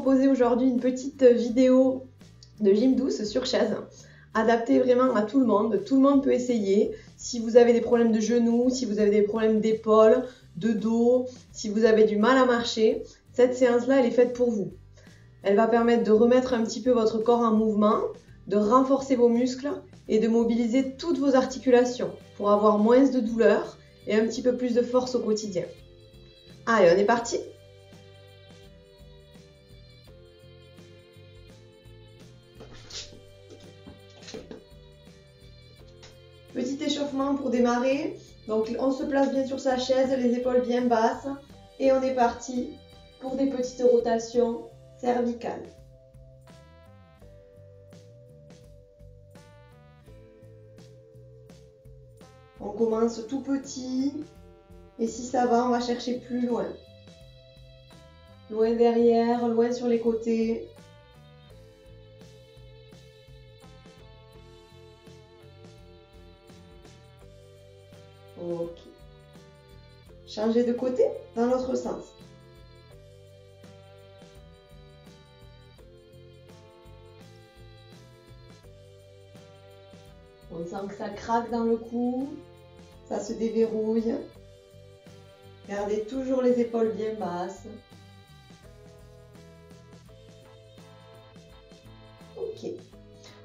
proposer aujourd'hui une petite vidéo de gym douce sur chaise, adaptée vraiment à tout le monde peut essayer. Si vous avez des problèmes de genoux, si vous avez des problèmes d'épaule, de dos, si vous avez du mal à marcher, cette séance-là, elle est faite pour vous. Elle va permettre de remettre un petit peu votre corps en mouvement, de renforcer vos muscles et de mobiliser toutes vos articulations pour avoir moins de douleur et un petit peu plus de force au quotidien. Allez, on est parti! Petit échauffement pour démarrer. Donc on se place bien sur sa chaise, les épaules bien basses et on est parti pour des petites rotations cervicales. On commence tout petit et si ça va, on va chercher plus loin. Loin derrière, loin sur les côtés. Ok. Changer de côté dans l'autre sens. On sent que ça craque dans le cou, ça se déverrouille. Gardez toujours les épaules bien basses. Ok.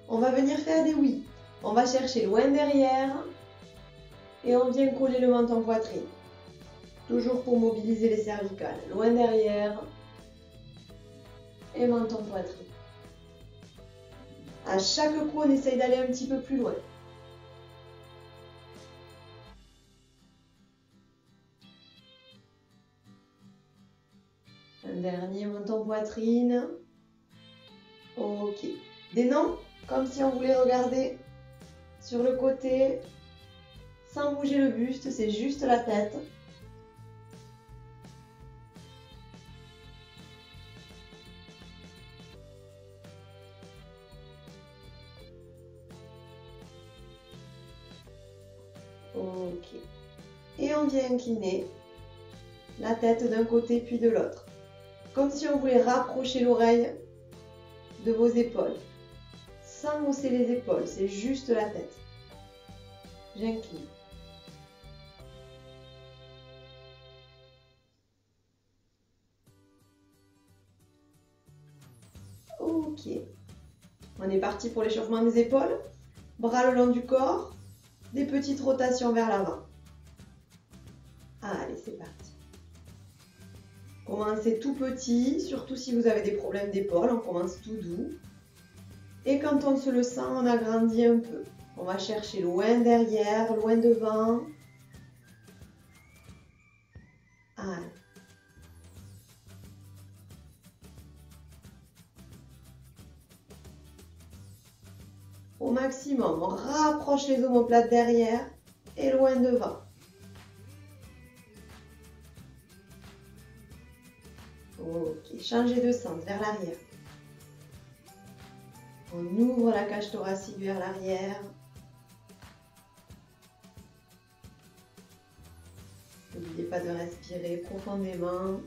On va venir faire des oui. On va chercher loin derrière et on vient coller le menton poitrine. Toujours pour mobiliser les cervicales. Loin derrière et menton poitrine. À chaque coup, on essaye d'aller un petit peu plus loin. Un dernier menton poitrine. Ok. Des noms, comme si on voulait regarder sur le côté, sans bouger le buste, c'est juste la tête. Ok. Et on vient incliner la tête d'un côté puis de l'autre. Comme si on voulait rapprocher l'oreille de vos épaules. Sans hausser les épaules, c'est juste la tête. J'incline. Ok. On est parti pour l'échauffement des épaules. Bras le long du corps. Des petites rotations vers l'avant. Allez, c'est parti. Commencez tout petit, surtout si vous avez des problèmes d'épaule, on commence tout doux. Et quand on se le sent, on agrandit un peu. On va chercher loin derrière, loin devant. Allez. Au maximum, on rapproche les omoplates derrière et loin devant. Ok, changez de sens vers l'arrière. On ouvre la cage thoracique vers l'arrière. N'oubliez pas de respirer profondément.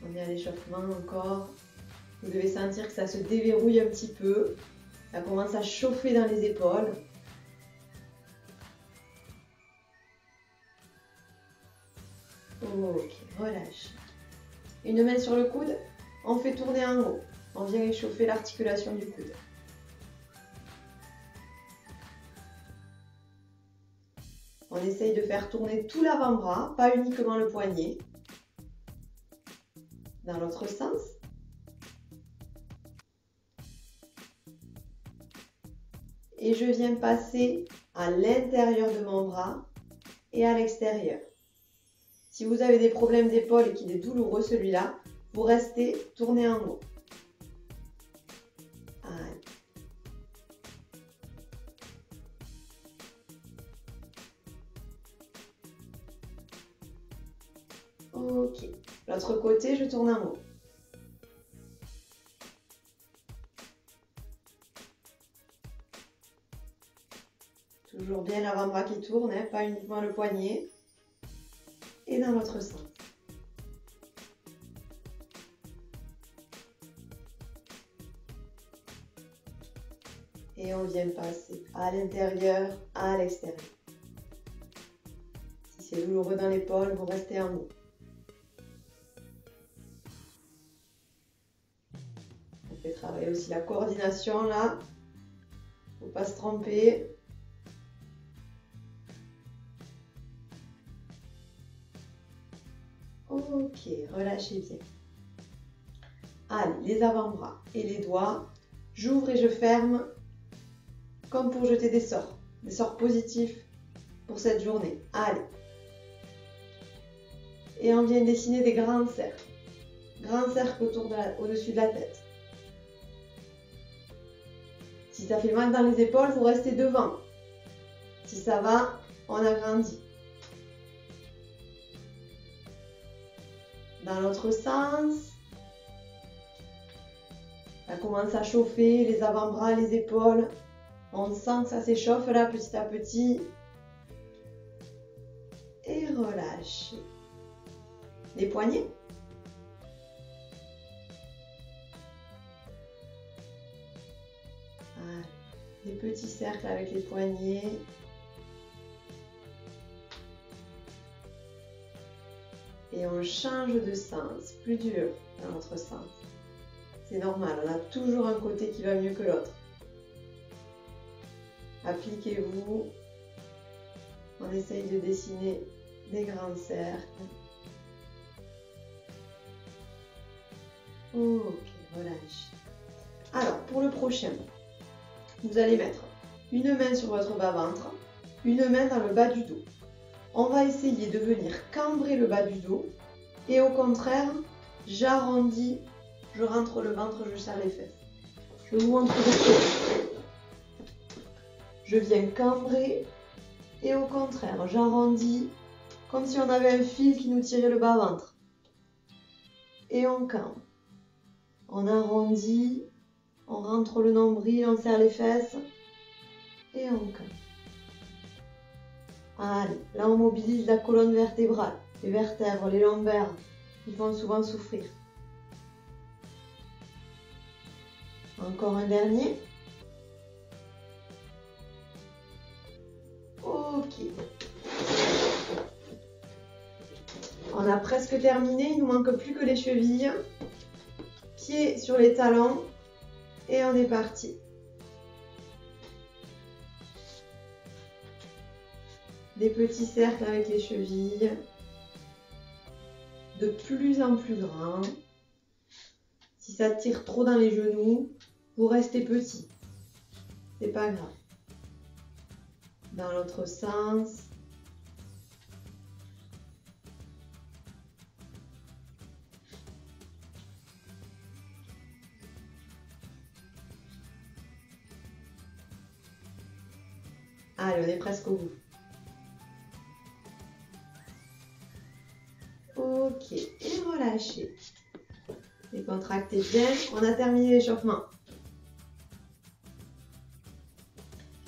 On est à l'échauffement encore. Vous devez sentir que ça se déverrouille un petit peu. Ça commence à chauffer dans les épaules. Ok, relâche. Une main sur le coude, on fait tourner en haut. On vient échauffer l'articulation du coude. On essaye de faire tourner tout l'avant-bras, pas uniquement le poignet. Dans l'autre sens. Et je viens passer à l'intérieur de mon bras et à l'extérieur. Si vous avez des problèmes d'épaule et qu'il est douloureux celui-là, vous restez tourné en haut. Allez. Ok. L'autre côté, je tourne en haut. Toujours bien l'avant-bras qui tourne, hein, pas uniquement le poignet. Et dans l'autre sens. Et on vient passer à l'intérieur, à l'extérieur. Si c'est douloureux dans l'épaule, vous restez en haut. On fait travailler aussi la coordination là. Faut pas se tromper. Ok, relâchez bien. Allez, les avant-bras et les doigts. J'ouvre et je ferme comme pour jeter des sorts positifs pour cette journée. Allez. Et on vient dessiner des grands cercles. Grands cercles au-dessus de la tête. Si ça fait mal dans les épaules, vous restez devant. Si ça va, on agrandit. Dans l'autre sens, ça commence à chauffer, les avant-bras, les épaules. On sent que ça s'échauffe là petit à petit. Et relâchez. Les poignets. Voilà. Des petits cercles avec les poignets. Et on change de sens, plus dur dans l'autre sens. C'est normal, on a toujours un côté qui va mieux que l'autre. Appliquez-vous. On essaye de dessiner des grands cercles. Ok, relâche. Alors, pour le prochain, vous allez mettre une main sur votre bas-ventre, une main dans le bas du dos. On va essayer de venir cambrer le bas du dos et au contraire, j'arrondis, je rentre le ventre, je serre les fesses. Je vous montre le côté. Je viens cambrer et au contraire, j'arrondis comme si on avait un fil qui nous tirait le bas-ventre. Et on cambre. On arrondit, on rentre le nombril, on serre les fesses et on cambre. Allez, là on mobilise la colonne vertébrale, les vertèbres, les lombaires qui font souvent souffrir. Encore un dernier. Ok. On a presque terminé, il ne nous manque plus que les chevilles. Pieds sur les talons et on est parti. Des petits cercles avec les chevilles, de plus en plus grands. Si ça tire trop dans les genoux, vous restez petit. C'est pas grave. Dans l'autre sens. Allez, on est presque au bout. Ok, et relâchez. Et contractez bien. On a terminé l'échauffement.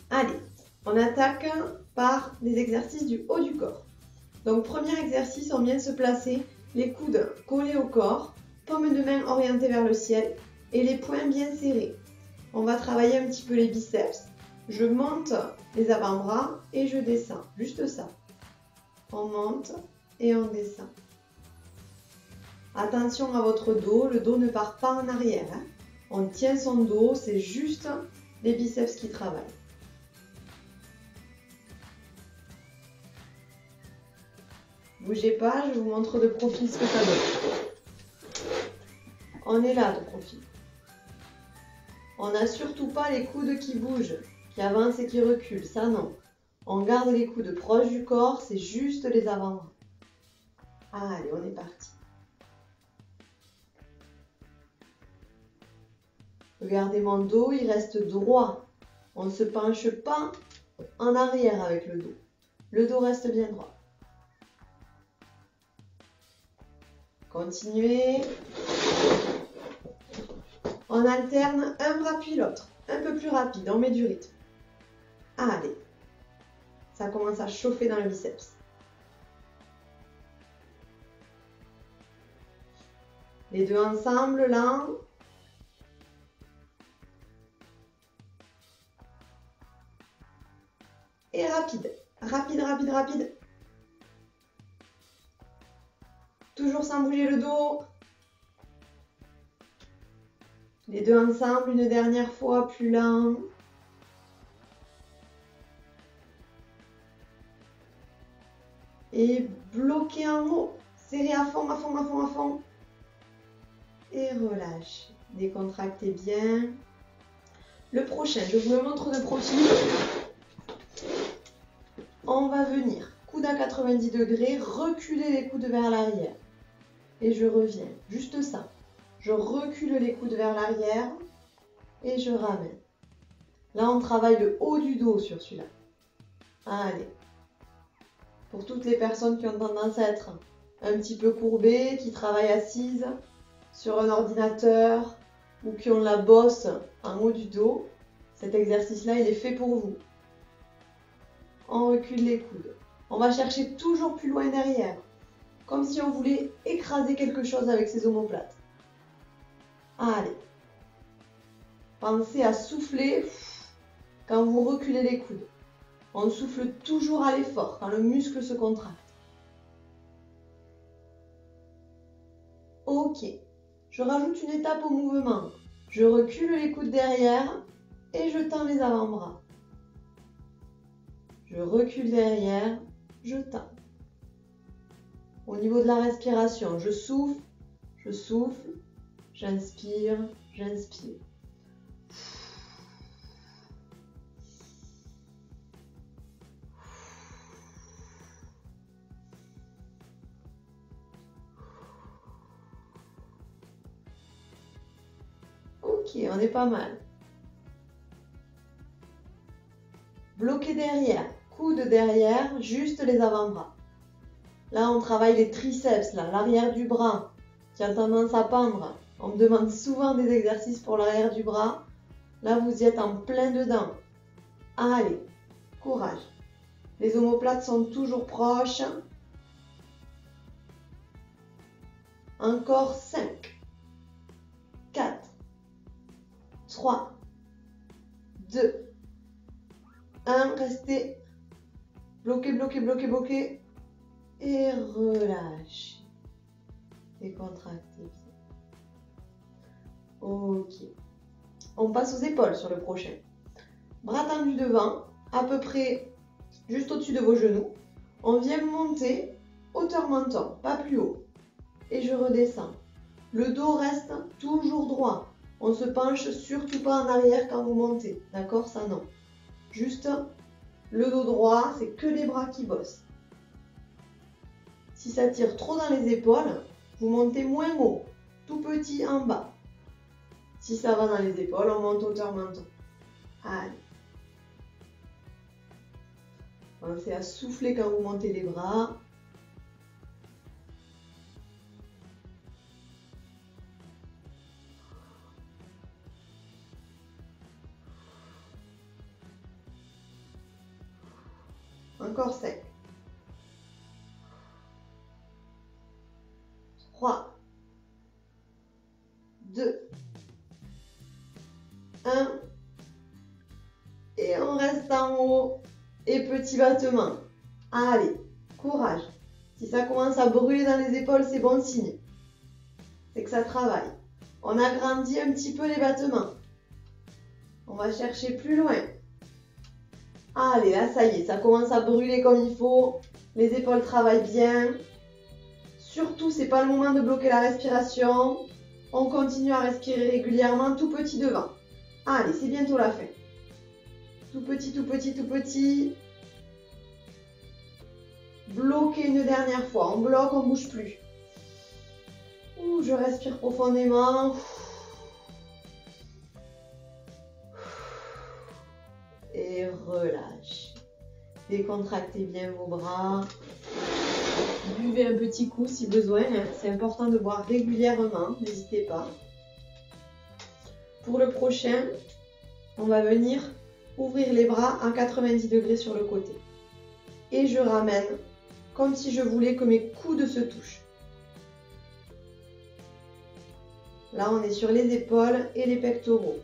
Allez, on attaque par des exercices du haut du corps. Donc, premier exercice, on vient se placer, les coudes collés au corps, paume de main orientée vers le ciel et les poings bien serrés. On va travailler un petit peu les biceps. Je monte les avant-bras et je descends. Juste ça. On monte et on descend. Attention à votre dos, le dos ne part pas en arrière. Hein. On tient son dos, c'est juste les biceps qui travaillent. Bougez pas, je vous montre de profil ce que ça donne. On est là de profil. On n'a surtout pas les coudes qui bougent, qui avancent et qui reculent, ça non. On garde les coudes proches du corps, c'est juste les avant-bras. Allez, on est parti. Regardez mon dos, il reste droit. On ne se penche pas en arrière avec le dos. Le dos reste bien droit. Continuez. On alterne un bras puis l'autre. Un peu plus rapide, on met du rythme. Allez. Ça commence à chauffer dans le biceps. Les deux ensemble, là. et rapide. Rapide, rapide, rapide. Toujours sans bouger le dos. Les deux ensemble, une dernière fois, plus lent. Et bloquez en haut. Serrez à fond, à fond, à fond, à fond. Et relâchez. Décontractez bien. Le prochain, je vous le montre de profil. On va venir, coude à 90 degrés, reculer les coudes vers l'arrière. Et je reviens, juste ça. Je recule les coudes vers l'arrière et je ramène. Là, on travaille le haut du dos sur celui-là. Allez. Pour toutes les personnes qui ont tendance à être un petit peu courbées, qui travaillent assises sur un ordinateur ou qui ont la bosse en haut du dos, cet exercice-là, il est fait pour vous. On recule les coudes. On va chercher toujours plus loin derrière, comme si on voulait écraser quelque chose avec ses omoplates. Allez. Pensez à souffler quand vous reculez les coudes. On souffle toujours à l'effort, quand le muscle se contracte. Ok. Je rajoute une étape au mouvement. Je recule les coudes derrière et je tends les avant-bras. Je recule derrière, je tends. Au niveau de la respiration, je souffle, j'inspire, j'inspire. Ok, on est pas mal. Bloqué derrière, coude derrière, juste les avant-bras. Là, on travaille les triceps, l'arrière du bras, qui a tendance à pendre. On me demande souvent des exercices pour l'arrière du bras. Là, vous y êtes en plein dedans. Allez, courage. Les omoplates sont toujours proches. Encore 5, 4, 3, 2, 1. Restez bloqué, bloqué, bloqué, bloqué. Et relâchez. Décontractez bien. Ok. On passe aux épaules sur le prochain. Bras tendus devant, à peu près juste au-dessus de vos genoux. On vient monter, hauteur menton, pas plus haut. Et je redescends. Le dos reste toujours droit. On se penche surtout pas en arrière quand vous montez. D'accord? Ça non. Juste le dos droit, c'est que les bras qui bossent. Si ça tire trop dans les épaules, vous montez moins haut, tout petit en bas. Si ça va dans les épaules, on monte hauteur menton. Allez. Pensez à souffler quand vous montez les bras. Encore 5. 3, 2, 1. Et on reste en haut. Et petit battement. Allez, courage. Si ça commence à brûler dans les épaules, c'est bon signe. C'est que ça travaille. On agrandit un petit peu les battements. On va chercher plus loin. Allez, là, ça y est, ça commence à brûler comme il faut. Les épaules travaillent bien. Surtout, c'est pas le moment de bloquer la respiration. On continue à respirer régulièrement, tout petit devant. Allez, c'est bientôt la fin. Tout petit, tout petit, tout petit. Bloquez une dernière fois. On bloque, on bouge plus. Ouh, je respire profondément. Et relâche. Décontractez bien vos bras. Buvez un petit coup si besoin. C'est important de boire régulièrement. N'hésitez pas. Pour le prochain, on va venir ouvrir les bras à 90 degrés sur le côté. Et je ramène comme si je voulais que mes coudes se touchent. Là, on est sur les épaules et les pectoraux.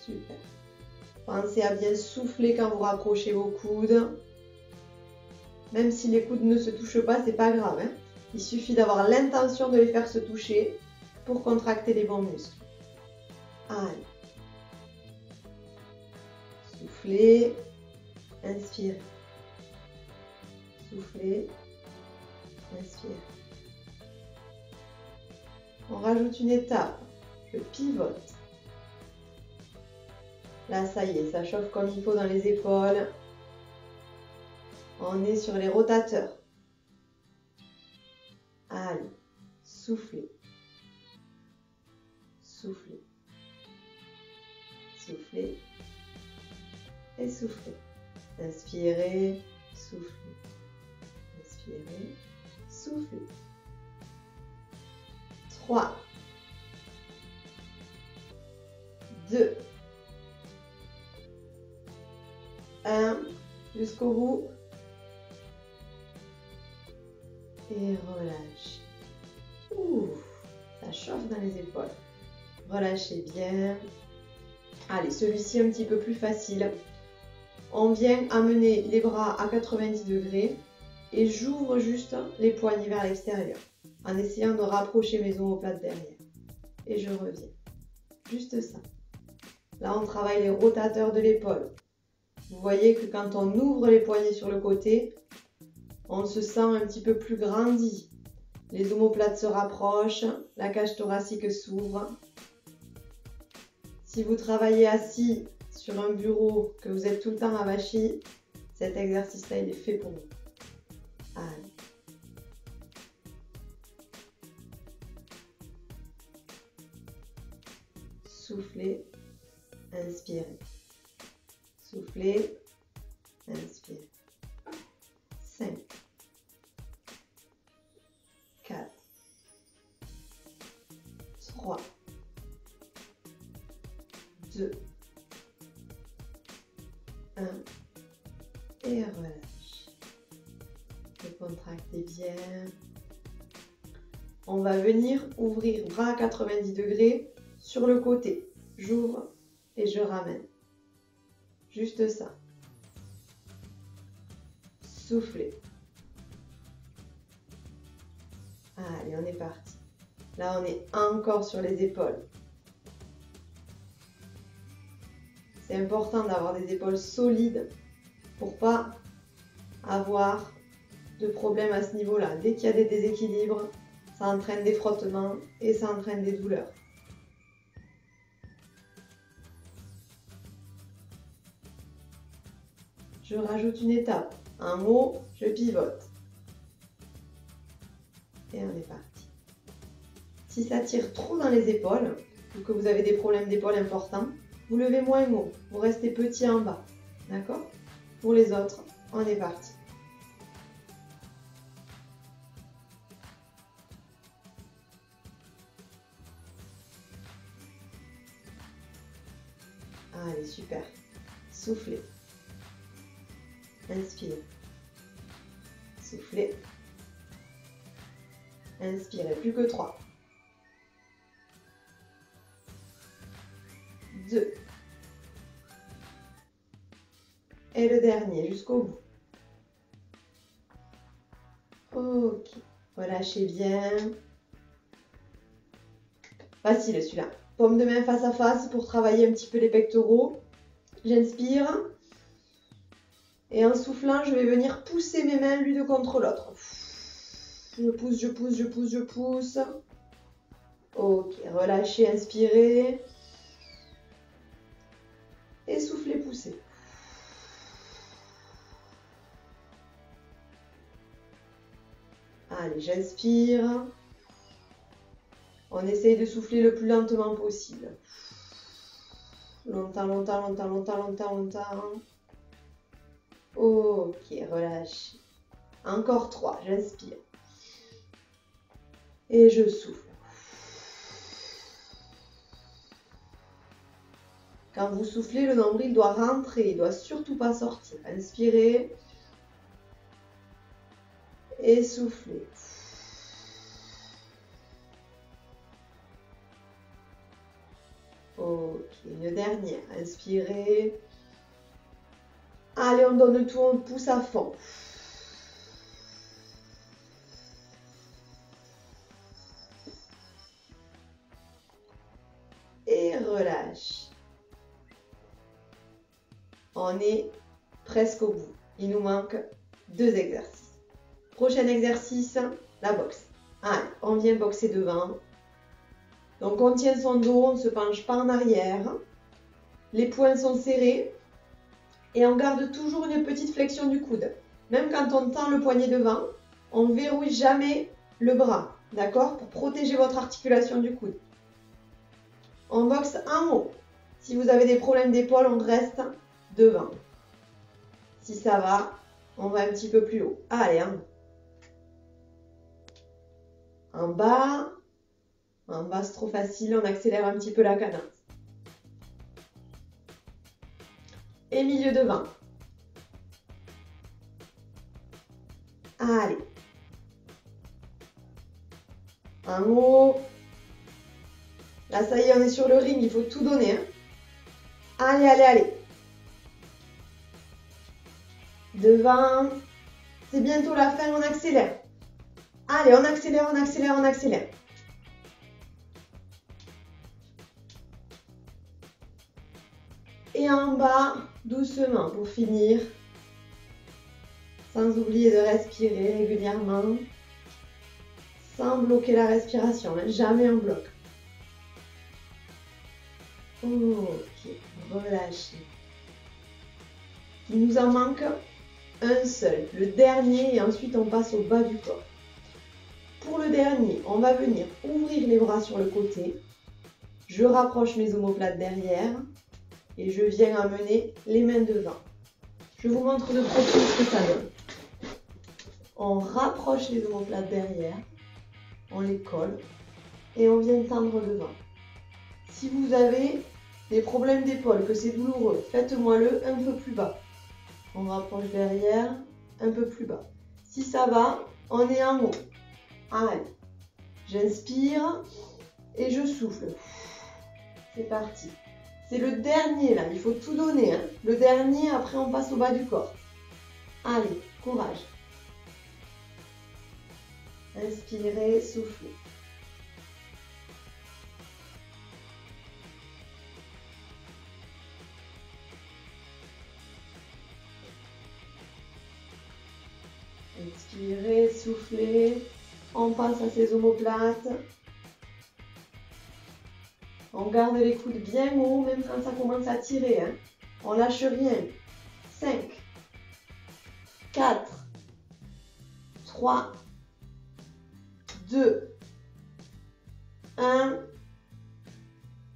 Super. Pensez à bien souffler quand vous rapprochez vos coudes. Même si les coudes ne se touchent pas, c'est pas grave, hein. Il suffit d'avoir l'intention de les faire se toucher pour contracter les bons muscles. Allez. Soufflez. Inspirez. Soufflez. Inspirez. On rajoute une étape. Je pivote. Là, ça y est, ça chauffe comme il faut dans les épaules. On est sur les rotateurs. Allez, soufflez. Soufflez. Soufflez. Et soufflez. Inspirez. Soufflez. Inspirez. Soufflez. 3. 2. 1. Jusqu'au bout. Et relâchez. Ouh, ça chauffe dans les épaules. Relâchez bien. Allez, celui-ci un petit peu plus facile. On vient amener les bras à 90 degrés et j'ouvre juste les poignets vers l'extérieur en essayant de rapprocher mes omoplates derrière. Et je reviens. Juste ça. Là, on travaille les rotateurs de l'épaule. Vous voyez que quand on ouvre les poignets sur le côté, on se sent un petit peu plus grandi. Les omoplates se rapprochent, la cage thoracique s'ouvre. Si vous travaillez assis sur un bureau, que vous êtes tout le temps avachi, cet exercice-là, il est fait pour vous. Allez. Soufflez, inspirez. Soufflez, inspirez. 5, 4, 3, 2, 1 et relâche. Contractez bien. On va venir ouvrir bras à 90 degrés sur le côté. J'ouvre et je ramène. Juste ça. Soufflez. Allez, on est parti. Là, on est encore sur les épaules. C'est important d'avoir des épaules solides pour pas avoir de problème à ce niveau-là. Dès qu'il y a des déséquilibres, ça entraîne des frottements et ça entraîne des douleurs. Je rajoute une étape. En haut, je pivote. Et on est parti. Si ça tire trop dans les épaules, ou que vous avez des problèmes d'épaule importants, vous levez moins haut. Vous restez petit en bas. D'accord? Pour les autres, on est parti. Allez, super. Soufflez. Inspirez. Soufflez. Inspirez. Plus que 3. 2. Et le dernier, jusqu'au bout. Ok. Relâchez bien. Facile celui-là. Paume de main face à face pour travailler un petit peu les pectoraux. J'inspire. Et en soufflant, je vais venir pousser mes mains l'une contre l'autre. Je pousse, je pousse, je pousse, je pousse. Ok, relâchez, inspirez. Et soufflez, poussez. Allez, j'inspire. On essaye de souffler le plus lentement possible. Longtemps, longtemps, longtemps, longtemps, longtemps, longtemps. Ok, relâchez. Encore 3, j'inspire. Et je souffle. Quand vous soufflez, le nombril doit rentrer, il ne doit surtout pas sortir. Inspirez. Et soufflez. Ok, une dernière. Inspirez. Allez, on donne tout, on pousse à fond. Et relâche. On est presque au bout. Il nous manque 2 exercices. Prochain exercice, la boxe. Allez, on vient boxer devant. Donc on tient son dos, on ne se penche pas en arrière. Les poings sont serrés. Et on garde toujours une petite flexion du coude. Même quand on tend le poignet devant, on ne verrouille jamais le bras. D'accord? Pour protéger votre articulation du coude. On boxe en haut. Si vous avez des problèmes d'épaule, on reste devant. Si ça va, on va un petit peu plus haut. Allez, en haut. En bas. En bas, c'est trop facile. On accélère un petit peu la cadence. Et milieu devant. Allez. En haut. Là, ça y est, on est sur le ring. Il faut tout donner. Hein. Allez, allez, allez. Devant. C'est bientôt la fin, on accélère. Allez, on accélère, on accélère, on accélère. Et en bas, doucement pour finir. Sans oublier de respirer régulièrement. Sans bloquer la respiration, hein, jamais en bloc. Ok, relâchez. Il nous en manque un seul, le dernier, et ensuite on passe au bas du corps. Pour le dernier, on va venir ouvrir les bras sur le côté. Je rapproche mes omoplates derrière et je viens amener les mains devant. Je vous montre de profil ce que ça donne. On rapproche les omoplates derrière, on les colle et on vient tendre devant. Si vous avez des problèmes d'épaule, que c'est douloureux, faites-moi-le un peu plus bas. On rapproche derrière, un peu plus bas. Si ça va, on est en haut. Allez, j'inspire et je souffle. C'est parti. C'est le dernier là, il faut tout donner. Hein. Le dernier, après on passe au bas du corps. Allez, courage. Inspirez, soufflez. Inspirez, soufflez. On passe à ces omoplates. On garde les coudes bien hauts, même quand ça commence à tirer. Hein. On lâche rien. 5, 4, 3, 2, 1.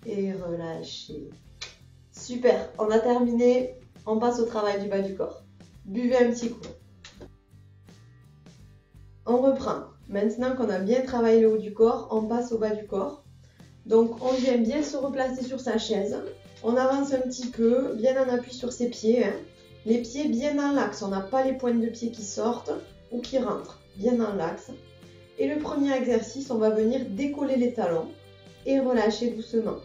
Et relâchez. Super, on a terminé. On passe au travail du bas du corps. Buvez un petit coup. On reprend. Maintenant qu'on a bien travaillé le haut du corps, on passe au bas du corps. Donc on vient bien se replacer sur sa chaise. On avance un petit peu, bien en appui sur ses pieds. Hein. Les pieds bien dans l'axe. On n'a pas les pointes de pied qui sortent ou qui rentrent. Bien dans l'axe. Et le premier exercice, on va venir décoller les talons et relâcher doucement.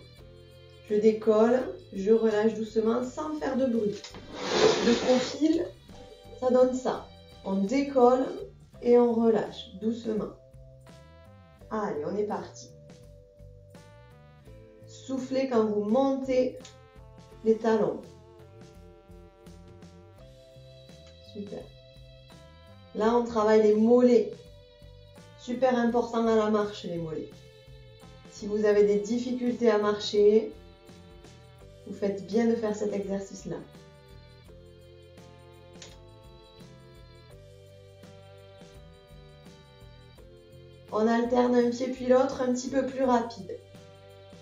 Je décolle, je relâche doucement sans faire de bruit. De profil, ça donne ça. On décolle et on relâche doucement. Allez, on est parti. Soufflez quand vous montez les talons. Super. Là, on travaille les mollets. Super important à la marche, les mollets. Si vous avez des difficultés à marcher, vous faites bien de faire cet exercice-là. On alterne un pied puis l'autre un petit peu plus rapide.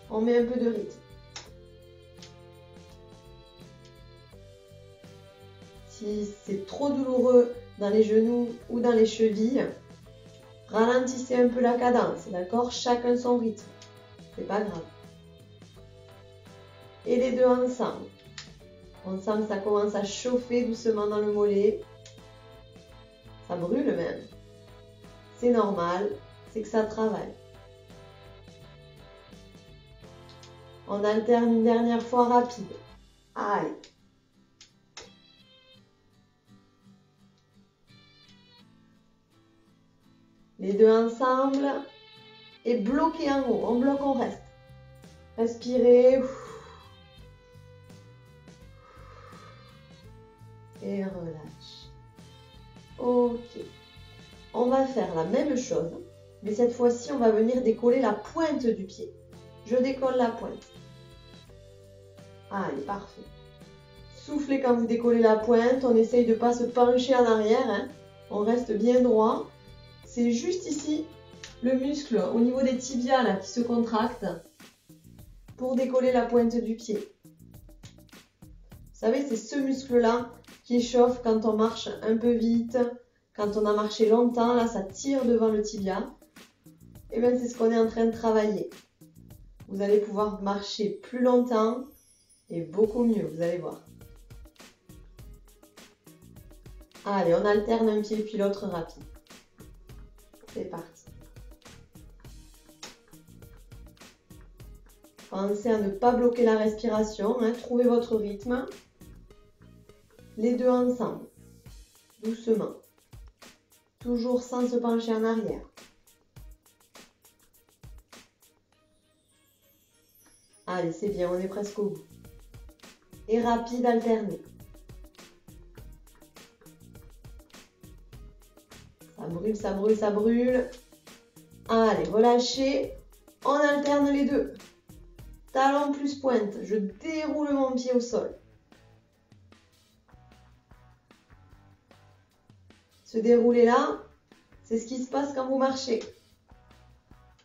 On met un peu de rythme. Si c'est trop douloureux dans les genoux ou dans les chevilles, ralentissez un peu la cadence, d'accord? Chacun son rythme. C'est pas grave. Et les deux ensemble. Ensemble, ça commence à chauffer doucement dans le mollet. Ça brûle même. C'est normal, c'est que ça travaille. On alterne une dernière fois rapide. Allez. Les deux ensemble. Et bloquez en haut. On bloque, on reste. Respirez. Et relâche. Ok. On va faire la même chose. Mais cette fois-ci, on va venir décoller la pointe du pied. Je décolle la pointe. Allez, parfait. Soufflez quand vous décollez la pointe. On essaye de ne pas se pencher en arrière. Hein. On reste bien droit. C'est juste ici, le muscle au niveau des tibias là, qui se contracte pour décoller la pointe du pied. Vous savez, c'est ce muscle-là qui chauffe quand on marche un peu vite, quand on a marché longtemps. Là, ça tire devant le tibia. Et bien, c'est ce qu'on est en train de travailler. Vous allez pouvoir marcher plus longtemps et beaucoup mieux, vous allez voir. Allez, on alterne un pied puis l'autre rapide. C'est parti. Pensez à ne pas bloquer la respiration, hein. Trouvez votre rythme. Les deux ensemble, doucement. Toujours sans se pencher en arrière. Allez, c'est bien, on est presque au bout. Et rapide, alterné. Ça brûle, ça brûle, ça brûle. Allez, relâchez. On alterne les deux. Talon plus pointe. Je déroule mon pied au sol. Ce déroulé là, c'est ce qui se passe quand vous marchez.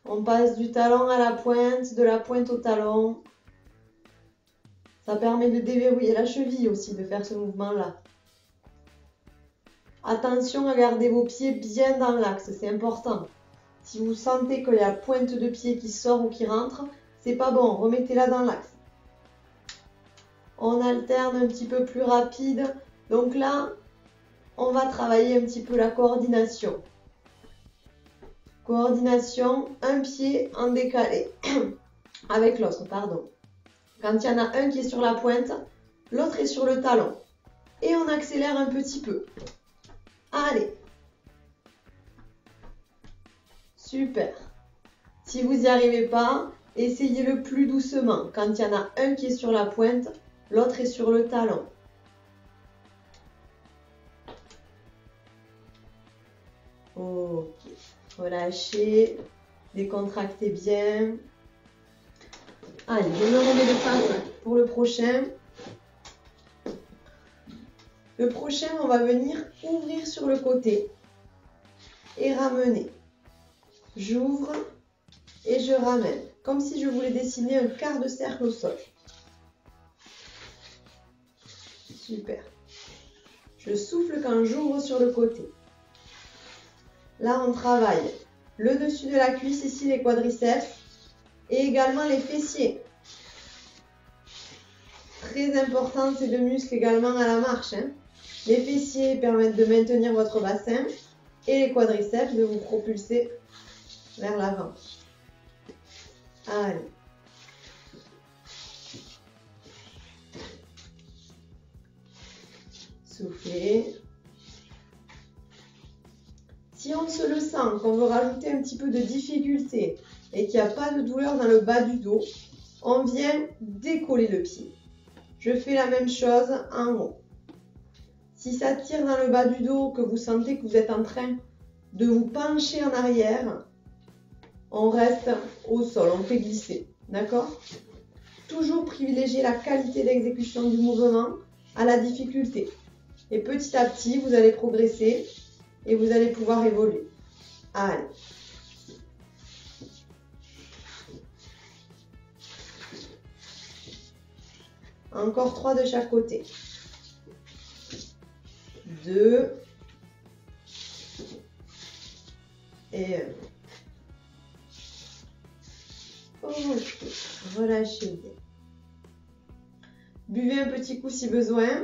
On passe du talon à la pointe, de la pointe au talon. Ça permet de déverrouiller la cheville aussi, de faire ce mouvement-là. Attention à garder vos pieds bien dans l'axe, c'est important. Si vous sentez qu'il y a la pointe de pied qui sort ou qui rentre, c'est pas bon, remettez-la dans l'axe. On alterne un petit peu plus rapide. Donc là, on va travailler un petit peu la coordination. Coordination, un pied en décalé avec l'autre, pardon. Quand il y en a un qui est sur la pointe, l'autre est sur le talon. Et on accélère un petit peu. Allez. Super. Si vous n'y arrivez pas, essayez le plus doucement. Quand il y en a un qui est sur la pointe, l'autre est sur le talon. Ok. Relâchez. Décontractez bien. Allez, je me remets de face pour le prochain. Le prochain, on va venir ouvrir sur le côté et ramener. J'ouvre et je ramène, comme si je voulais dessiner un quart de cercle au sol. Super. Je souffle quand j'ouvre sur le côté. Là, on travaille le dessus de la cuisse, ici les quadriceps, et également les fessiers. Très important ces deux muscles également à la marche. Hein. Les fessiers permettent de maintenir votre bassin et les quadriceps de vous propulser vers l'avant. Allez. Soufflez. Si on se le sent, qu'on veut rajouter un petit peu de difficulté et qu'il n'y a pas de douleur dans le bas du dos, on vient décoller le pied. Je fais la même chose en haut. Si ça tire dans le bas du dos, que vous sentez que vous êtes en train de vous pencher en arrière, on reste au sol, on fait glisser. D'accord? Toujours privilégier la qualité d'exécution du mouvement à la difficulté. Et petit à petit, vous allez progresser et vous allez pouvoir évoluer. Allez. Encore 3 de chaque côté. 2. Et 1. Ok. Relâchez bien. Buvez un petit coup si besoin.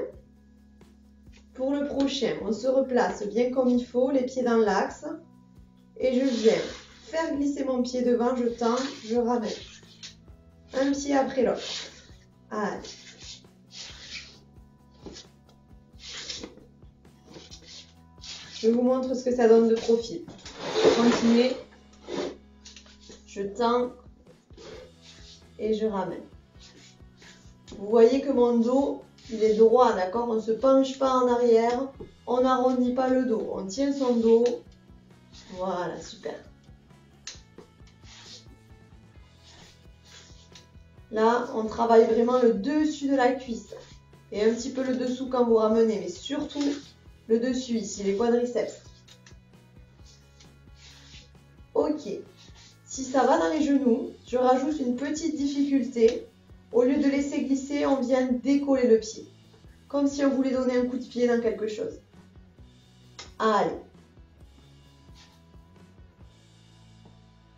Pour le prochain, on se replace bien comme il faut, les pieds dans l'axe. Et je viens faire glisser mon pied devant, je tends, je ramène. Un pied après l'autre. Allez. Je vous montre ce que ça donne de profil. continuer. Je tends et je ramène. Vous voyez que mon dos, il est droit, d'accord? On ne se penche pas en arrière, on n'arrondit pas le dos, on tient son dos. Voilà, super. Là, on travaille vraiment le dessus de la cuisse et un petit peu le dessous quand vous ramenez, mais surtout le dessus ici, les quadriceps. Ok. Si ça va dans les genoux, je rajoute une petite difficulté. Au lieu de laisser glisser, on vient décoller le pied. Comme si on voulait donner un coup de pied dans quelque chose. Allez.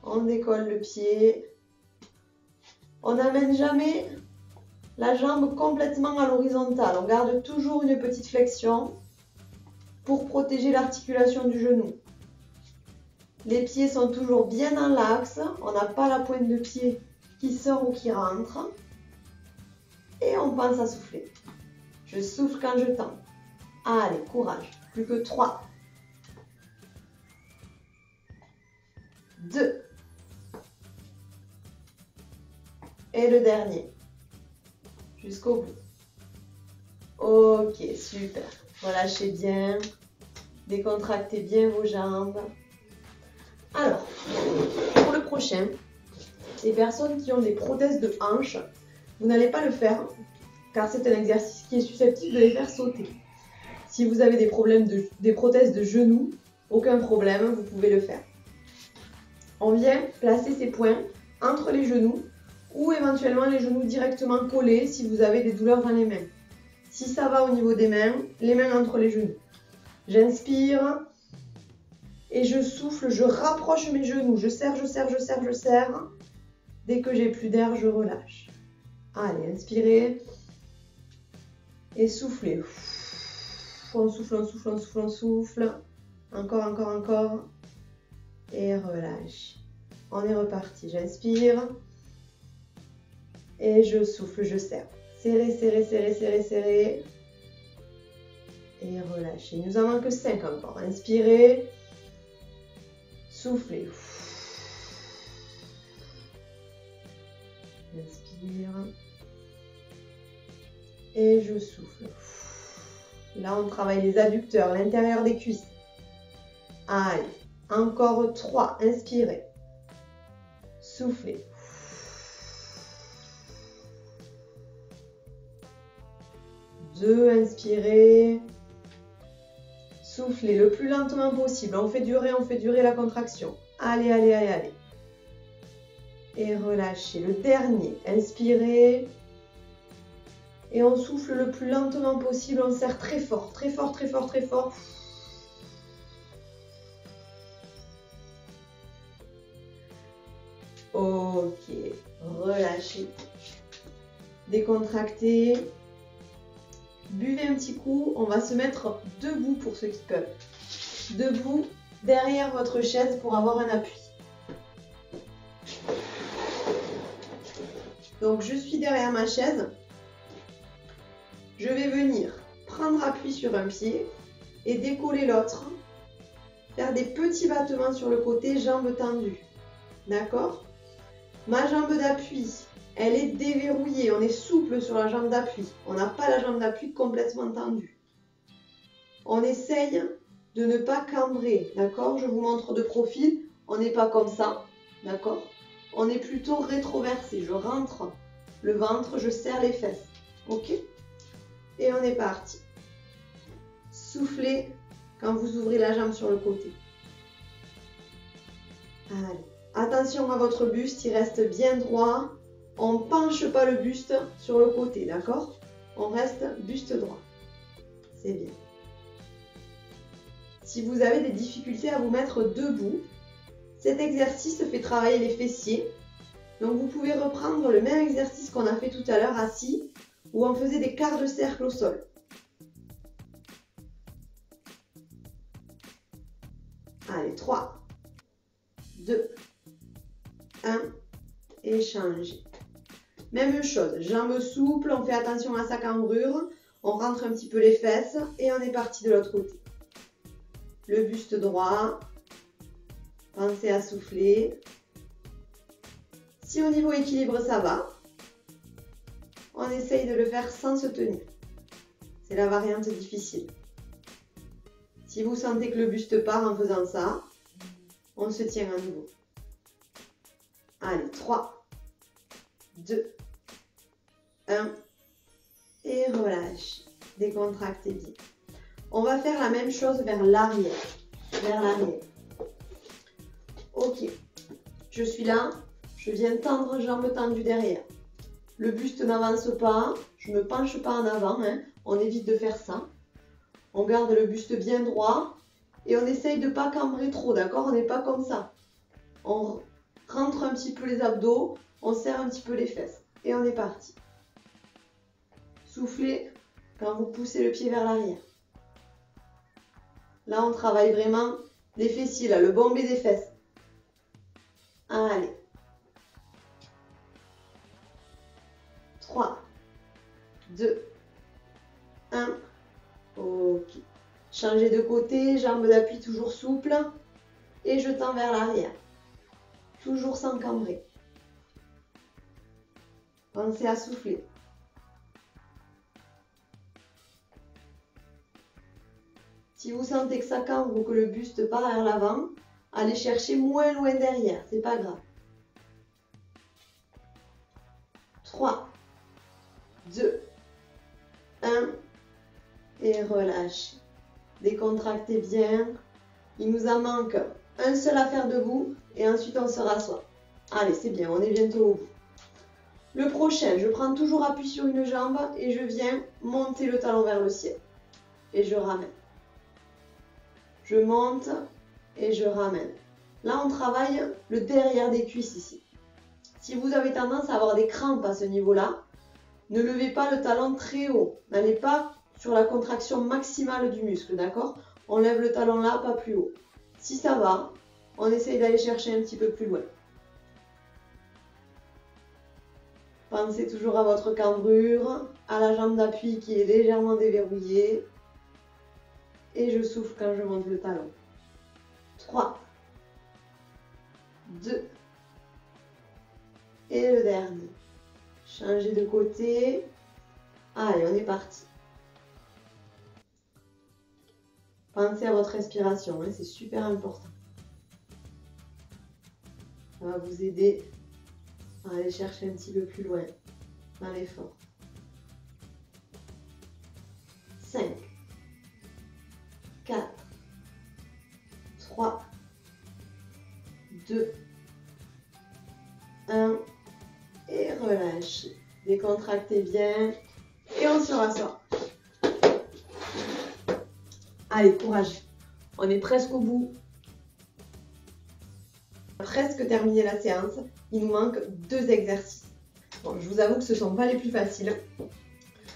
On décolle le pied. On n'amène jamais la jambe complètement à l'horizontale. On garde toujours une petite flexion pour protéger l'articulation du genou. Les pieds sont toujours bien dans l'axe. On n'a pas la pointe de pied qui sort ou qui rentre. Et on pense à souffler. Je souffle quand je tends. Allez, courage. Plus que 3. 2. Et le dernier. Jusqu'au bout. Ok, super. Relâchez bien. Décontractez bien vos jambes. Alors, pour le prochain, les personnes qui ont des prothèses de hanches, vous n'allez pas le faire car c'est un exercice qui est susceptible de les faire sauter. Si vous avez des prothèses de genoux, aucun problème, vous pouvez le faire. On vient placer ces points entre les genoux ou éventuellement les genoux directement collés si vous avez des douleurs dans les mains. Si ça va au niveau des mains, les mains entre les genoux. J'inspire et je souffle, je rapproche mes genoux, je serre, je serre, je serre, je serre. Dès que j'ai plus d'air, je relâche. Allez, inspirez et soufflez. On souffle, on souffle, on souffle, on souffle. Encore, encore, encore. Et relâche. On est reparti. J'inspire et je souffle, je serre. Serrez, serrez, serrez, serrez, serrez. Et relâchez. Il nous en manque 5 encore. Inspirez. Soufflez. Inspire. Et je souffle. Là, on travaille les adducteurs, l'intérieur des cuisses. Allez. Encore 3. Inspirez. Soufflez. Deux. Inspirez. Soufflez le plus lentement possible. On fait durer la contraction. Allez, allez, allez, allez. Et relâchez. Le dernier. Inspirez. Et on souffle le plus lentement possible. On serre très fort, très fort, très fort, très fort. Ok. Relâchez. Décontractez. Buvez un petit coup. On va se mettre debout pour ceux qui peuvent. Debout derrière votre chaise pour avoir un appui. Donc je suis derrière ma chaise. Je vais venir prendre appui sur un pied et décoller l'autre. Faire des petits battements sur le côté, jambes tendues. D'accord? Ma jambe d'appui, elle est déverrouillée. On est souple sur la jambe d'appui. On n'a pas la jambe d'appui complètement tendue. On essaye de ne pas cambrer. D'accord? Je vous montre de profil. On n'est pas comme ça. D'accord? On est plutôt rétroversé. Je rentre le ventre, je serre les fesses. Ok? Et on est parti. Soufflez quand vous ouvrez la jambe sur le côté. Allez. Attention à votre buste, il reste bien droit. On ne penche pas le buste sur le côté, d'accord? On reste buste droit. C'est bien. Si vous avez des difficultés à vous mettre debout, cet exercice fait travailler les fessiers. Donc vous pouvez reprendre le même exercice qu'on a fait tout à l'heure assis, où on faisait des quarts de cercle au sol. Allez, 3, 2, 1, et changez. Même chose, jambes souples, on fait attention à sa cambrure, on rentre un petit peu les fesses et on est parti de l'autre côté. Le buste droit, Pensez à souffler. Si au niveau équilibre ça va, on essaye de le faire sans se tenir. C'est la variante difficile. Si vous sentez que le buste part en faisant ça, on se tient à nouveau. Allez, 3, 2, 1, et relâche. Décontractez bien. On va faire la même chose vers l'arrière. Vers l'arrière. Ok, je suis là, je viens tendre, jambes tendues derrière. Le buste n'avance pas, je ne me penche pas en avant, hein. On évite de faire ça. On garde le buste bien droit et on essaye de ne pas cambrer trop, d'accord? On n'est pas comme ça. On rentre un petit peu les abdos, on serre un petit peu les fesses et on est parti. Soufflez quand vous poussez le pied vers l'arrière. Là, on travaille vraiment les fessiers, là, le bombé des fesses. Allez. 3, 2, 1. Ok. Changez de côté, jambes d'appui toujours souples. Et je tends vers l'arrière. Toujours sans cambrer. Pensez à souffler. Si vous sentez que ça cambre ou que le buste part vers l'avant, allez chercher moins loin derrière, c'est pas grave. 3, 2, 1 et relâchez. Décontractez bien. Il nous en manque un seul à faire debout et ensuite on se rassoit. Allez, c'est bien, on est bientôt au bout. Le prochain, je prends toujours appui sur une jambe et je viens monter le talon vers le ciel. Et je ramène. Je monte et je ramène. Là, on travaille le derrière des cuisses ici. Si vous avez tendance à avoir des crampes à ce niveau-là, ne levez pas le talon très haut. N'allez pas sur la contraction maximale du muscle, d'accord? On lève le talon là, pas plus haut. Si ça va, on essaye d'aller chercher un petit peu plus loin. Pensez toujours à votre cambrure, à la jambe d'appui qui est légèrement déverrouillée. Et je souffle quand je monte le talon. 3, 2, et le dernier. Changez de côté. Allez, on est parti. Pensez à votre respiration, hein, c'est super important. Ça va vous aider à aller chercher un petit peu plus loin dans l'effort. 5, 4, 3, 2, 1 et relâchez. Décontractez bien et on se rassoit. Allez, courage. On est presque au bout. On a presque terminé la séance. Il nous manque 2 exercices. Bon, je vous avoue que ce ne sont pas les plus faciles.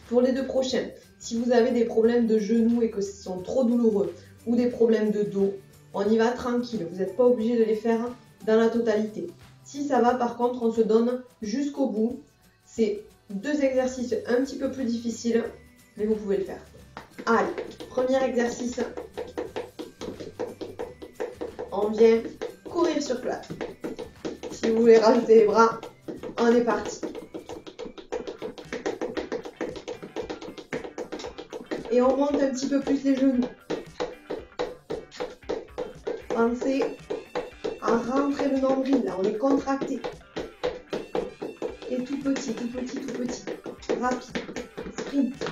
Pour les 2 prochains, si vous avez des problèmes de genoux et que ce sont trop douloureux ou des problèmes de dos, on y va tranquille. Vous n'êtes pas obligé de les faire dans la totalité. Si ça va, par contre, on se donne jusqu'au bout. C'est 2 exercices un petit peu plus difficiles, mais vous pouvez le faire. Allez, premier exercice. On vient courir sur place. Si vous voulez rajouter les bras, on est parti. Et on monte un petit peu plus les genoux. Pensez à rentrer le nombril, là, on est contracté. Et tout petit, tout petit, tout petit. Rapide. Sprint.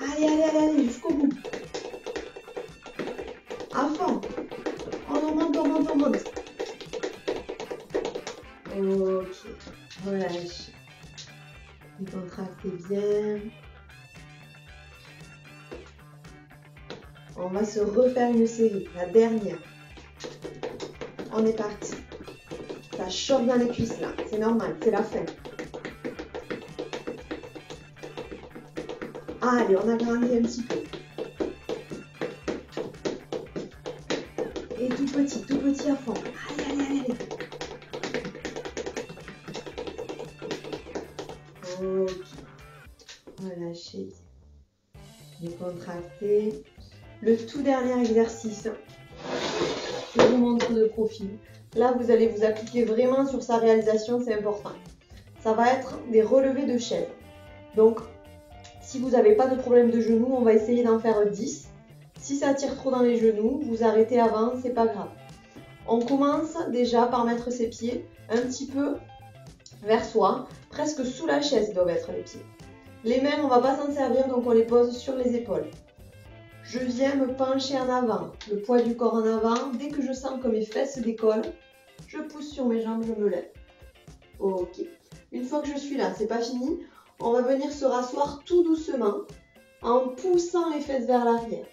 Allez, allez, allez, allez, jusqu'au bout. À fond. On monte, on monte, on monte. Ok. Relâche. Décontractez bien. On va se refaire une série, la dernière. On est parti. Ça chope dans les cuisses là, c'est normal, c'est la fin. Allez, on agrandit un petit peu. Et tout petit à fond. Allez, allez, allez, allez. Ok. Relâchez. décontracté. Le tout dernier exercice, je vous montre de profil. Là, vous allez vous appliquer vraiment sur sa réalisation, c'est important. Ça va être des relevés de chaise. Donc, si vous n'avez pas de problème de genoux, on va essayer d'en faire 10. Si ça tire trop dans les genoux, vous arrêtez avant, c'est pas grave. On commence déjà par mettre ses pieds un petit peu vers soi, presque sous la chaise doivent être les pieds. Les mains, on ne va pas s'en servir, donc on les pose sur les épaules. Je viens me pencher en avant, le poids du corps en avant. Dès que je sens que mes fesses décollent, je pousse sur mes jambes, je me lève. Ok. Une fois que je suis là, c'est pas fini. On va venir se rasseoir tout doucement en poussant les fesses vers l'arrière.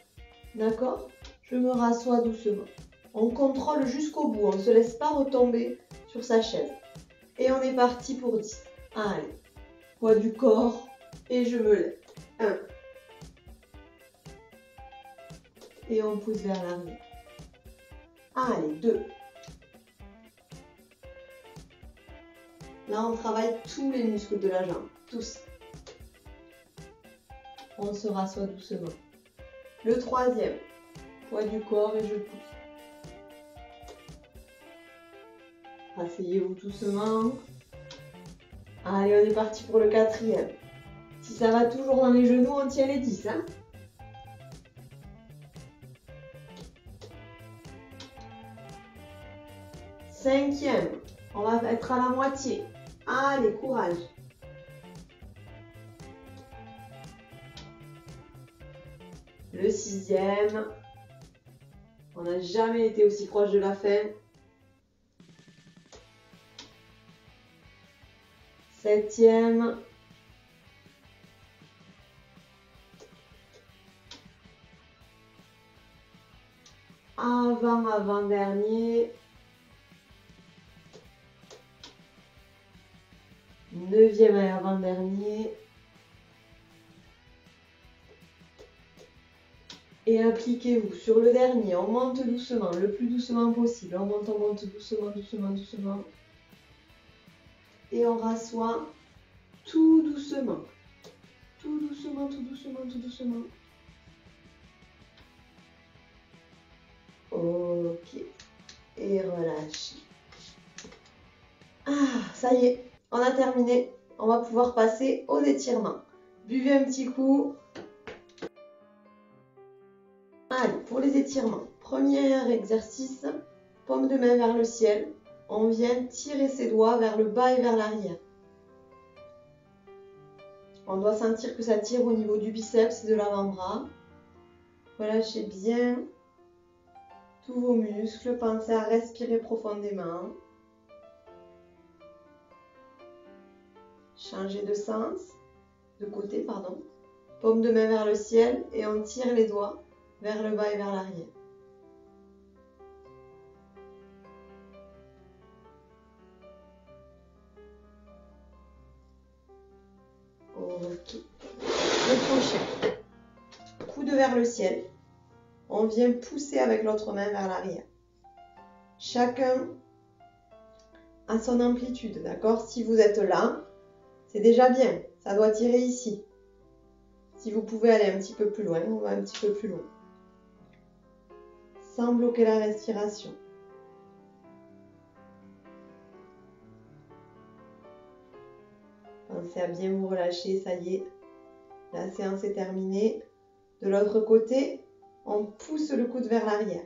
D'accord? Je me rassois doucement. On contrôle jusqu'au bout, on ne se laisse pas retomber sur sa chaise. Et on est parti pour 10. Allez, poids du corps et je me lève. 1. Et on pousse vers l'arrière. Allez, 2. Là, on travaille tous les muscles de la jambe, tous. On se rassoit doucement. Le 3e, poids du corps et je pousse. Asseyez-vous doucement. Allez, on est parti pour le 4e. Si ça va toujours dans les genoux, on tient les 10. Hein? 5e, on va être à la moitié. Allez, courage. Le 6e, on n'a jamais été aussi proche de la fin. 7e. Avant-dernier. 9e et avant-dernier. Et appliquez-vous sur le dernier. On monte doucement, le plus doucement possible. On monte doucement, doucement, doucement. Et on rassoit tout doucement. Tout doucement, tout doucement, tout doucement. Ok. Et relâche. Ah, ça y est, on a terminé. On va pouvoir passer aux étirements. Buvez un petit coup. Allez, pour les étirements. Premier exercice, paume de main vers le ciel. On vient tirer ses doigts vers le bas et vers l'arrière. On doit sentir que ça tire au niveau du biceps et de l'avant-bras. Relâchez bien tous vos muscles. Pensez à respirer profondément. Changez de sens, de côté, pardon. Paume de main vers le ciel et on tire les doigts vers le bas et vers l'arrière. Ok. Le prochain. Coude vers le ciel. On vient pousser avec l'autre main vers l'arrière. Chacun à son amplitude, d'accord? Si vous êtes là, c'est déjà bien. Ça doit tirer ici. Si vous pouvez aller un petit peu plus loin, on va un petit peu plus loin. Sans bloquer la respiration. Pensez à bien vous relâcher, ça y est. La séance est terminée. De l'autre côté, on pousse le coude vers l'arrière.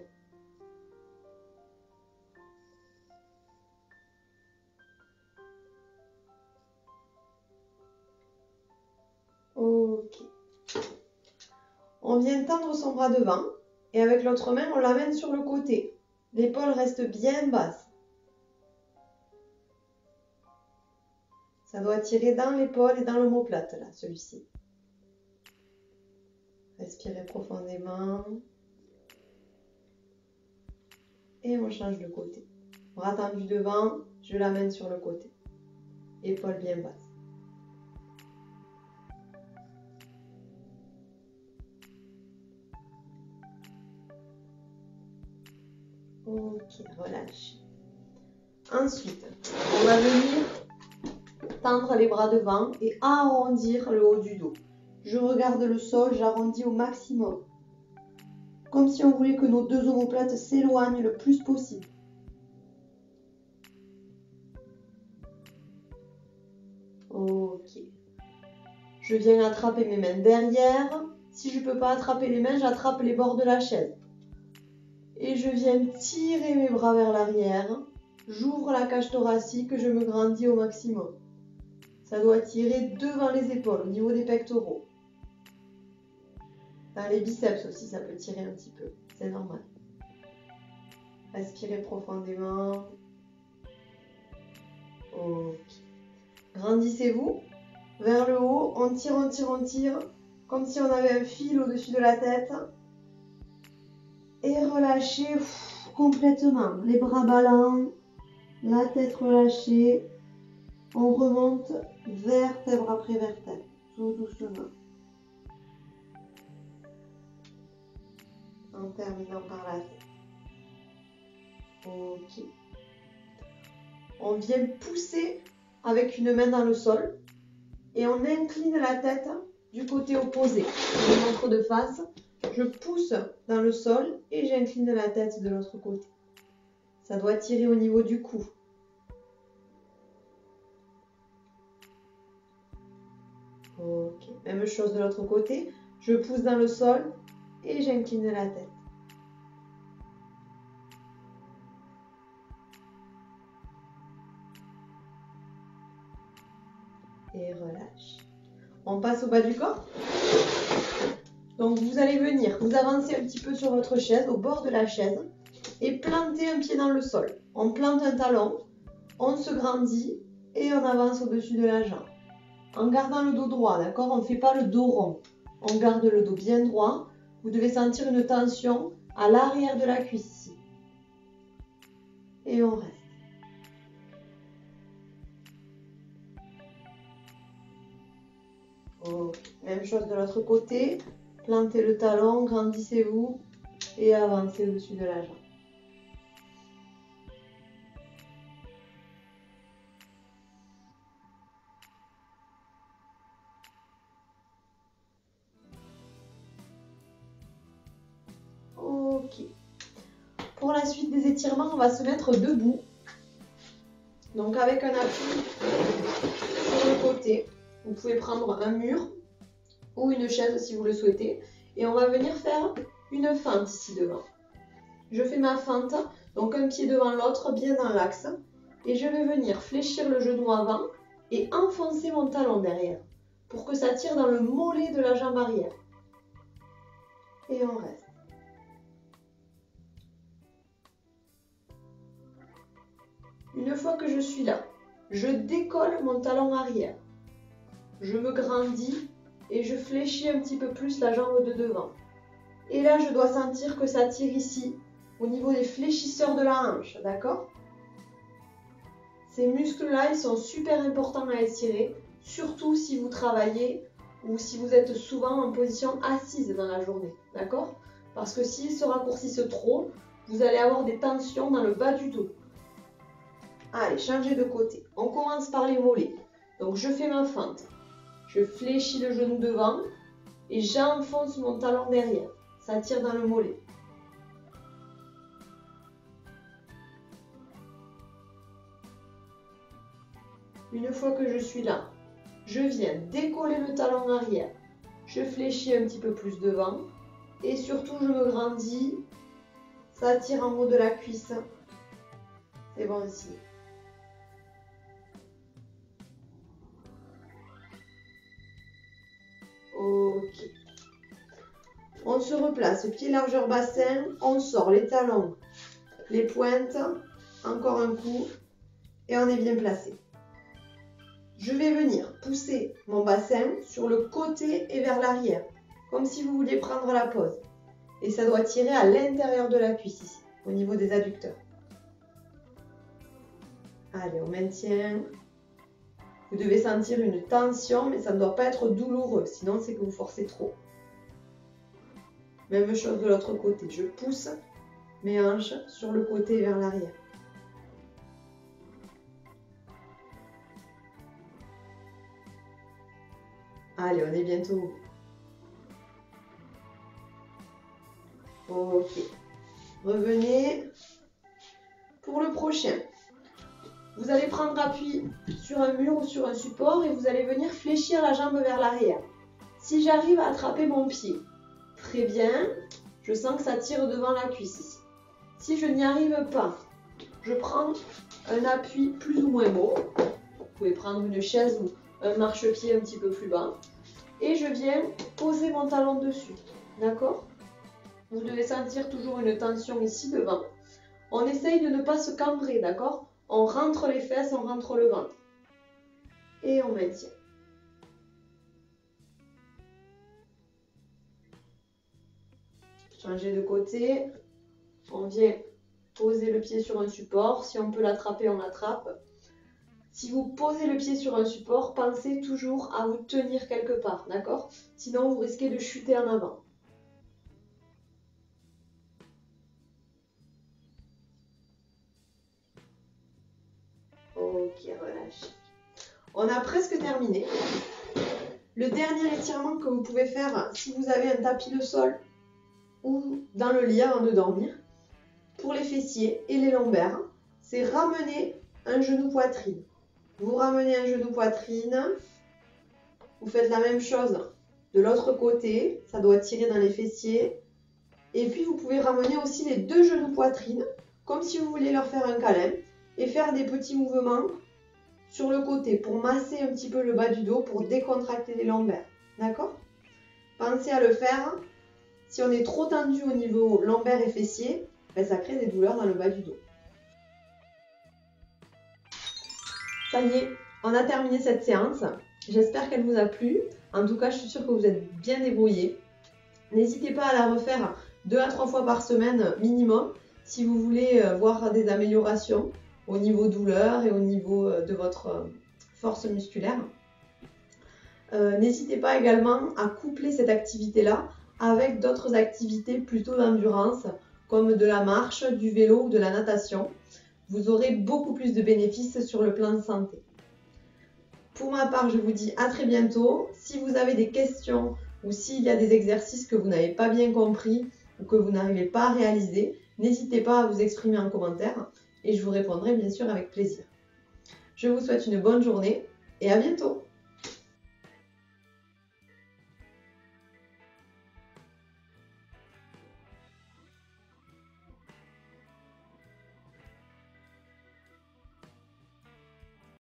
Ok. On vient tendre son bras devant et avec l'autre main, on l'amène sur le côté. L'épaule reste bien basse. Ça doit tirer dans l'épaule et dans l'omoplate, là, celui-ci. Respirez profondément. Et on change de côté. Bras tendu devant, je l'amène sur le côté. Épaule bien basse. Ok, relâche. Ensuite, on va venir tendre les bras devant et arrondir le haut du dos. Je regarde le sol, j'arrondis au maximum. Comme si on voulait que nos deux omoplates s'éloignent le plus possible. Ok. Je viens attraper mes mains derrière. Si je ne peux pas attraper les mains, j'attrape les bords de la chaise. Et je viens tirer mes bras vers l'arrière. J'ouvre la cage thoracique, je me grandis au maximum. Ça doit tirer devant les épaules, au niveau des pectoraux. Dans les biceps aussi, ça peut tirer un petit peu. C'est normal. Respirez profondément. Ok. Grandissez-vous. Vers le haut, on tire, on tire, on tire. Comme si on avait un fil au-dessus de la tête. Et relâchez complètement. Les bras ballants. La tête relâchée. On remonte vertèbre après vertèbre. Tout doucement. En terminant par la tête. Ok. On vient pousser avec une main dans le sol et on incline la tête du côté opposé. Je vous montre de face. Je pousse dans le sol et j'incline la tête de l'autre côté. Ça doit tirer au niveau du cou. Ok. Même chose de l'autre côté. Je pousse dans le sol et j'incline la tête. Et relâche. On passe au bas du corps. Donc vous allez venir, vous avancez un petit peu sur votre chaise, au bord de la chaise, et planter un pied dans le sol. On plante un talon, on se grandit et on avance au-dessus de la jambe. En gardant le dos droit, d'accord? On ne fait pas le dos rond. On garde le dos bien droit. Vous devez sentir une tension à l'arrière de la cuisse ici. Et on reste. Oh. Même chose de l'autre côté. Plantez le talon, grandissez-vous et avancez au-dessus de la jambe. Ok. Pour la suite des étirements, on va se mettre debout. Donc avec un appui sur le côté. Vous pouvez prendre un mur ou une chaise si vous le souhaitez. Et on va venir faire une fente ici devant. Je fais ma fente, donc un pied devant l'autre, bien dans l'axe. Et je vais venir fléchir le genou avant et enfoncer mon talon derrière pour que ça tire dans le mollet de la jambe arrière. Et on reste. Une fois que je suis là, je décolle mon talon arrière. Je me grandis et je fléchis un petit peu plus la jambe de devant. Et là, je dois sentir que ça tire ici, au niveau des fléchisseurs de la hanche, d'accord? Ces muscles-là, ils sont super importants à étirer, surtout si vous travaillez ou si vous êtes souvent en position assise dans la journée, d'accord? Parce que s'ils se raccourcissent trop, vous allez avoir des tensions dans le bas du dos. Allez, changez de côté. On commence par les mollets. Donc, je fais ma fente. Je fléchis le genou devant et j'enfonce mon talon derrière. Ça tire dans le mollet. Une fois que je suis là, je viens décoller le talon arrière. Je fléchis un petit peu plus devant et surtout je me grandis. Ça tire en haut de la cuisse. C'est bon ici. Ok. On se replace, pied largeur bassin, on sort les talons, les pointes, encore un coup et on est bien placé. Je vais venir pousser mon bassin sur le côté et vers l'arrière, comme si vous vouliez prendre la pause. Et ça doit tirer à l'intérieur de la cuisse ici, au niveau des adducteurs. Allez, on maintient. Vous devez sentir une tension, mais ça ne doit pas être douloureux, sinon c'est que vous forcez trop. Même chose de l'autre côté, je pousse mes hanches sur le côté et vers l'arrière. Allez, on est bientôt au bout. Ok. Revenez pour le prochain. Vous allez prendre appui sur un mur ou sur un support et vous allez venir fléchir la jambe vers l'arrière. Si j'arrive à attraper mon pied, très bien, je sens que ça tire devant la cuisse ici. Si je n'y arrive pas, je prends un appui plus ou moins bon. Vous pouvez prendre une chaise ou un marchepied un petit peu plus bas. Et je viens poser mon talon dessus. D'accord? Vous devez sentir toujours une tension ici devant. On essaye de ne pas se cambrer, d'accord? On rentre les fesses, on rentre le ventre. Et on maintient. Changer de côté. On vient poser le pied sur un support. Si on peut l'attraper, on l'attrape. Si vous posez le pied sur un support, pensez toujours à vous tenir quelque part, d'accord? Sinon, vous risquez de chuter en avant. Ok, relâchez. On a presque terminé. Le dernier étirement que vous pouvez faire si vous avez un tapis de sol ou dans le lit avant de dormir, pour les fessiers et les lombaires, c'est ramener un genou poitrine. Vous ramenez un genou poitrine, vous faites la même chose de l'autre côté, ça doit tirer dans les fessiers. Et puis vous pouvez ramener aussi les deux genoux poitrine, comme si vous vouliez leur faire un câlin, et faire des petits mouvements sur le côté pour masser un petit peu le bas du dos, pour décontracter les lombaires. D'accord? Pensez à le faire. Si on est trop tendu au niveau lombaire et fessier, ben ça crée des douleurs dans le bas du dos. Ça y est, on a terminé cette séance. J'espère qu'elle vous a plu. En tout cas, je suis sûre que vous êtes bien débrouillés. N'hésitez pas à la refaire 2 à 3 fois par semaine minimum si vous voulez voir des améliorations au niveau douleur et au niveau de votre force musculaire. N'hésitez pas également à coupler cette activité-là avec d'autres activités plutôt d'endurance comme de la marche, du vélo ou de la natation. Vous aurez beaucoup plus de bénéfices sur le plan de santé. Pour ma part, je vous dis à très bientôt. Si vous avez des questions ou s'il y a des exercices que vous n'avez pas bien compris ou que vous n'arrivez pas à réaliser, n'hésitez pas à vous exprimer en commentaire et je vous répondrai bien sûr avec plaisir. Je vous souhaite une bonne journée et à bientôt.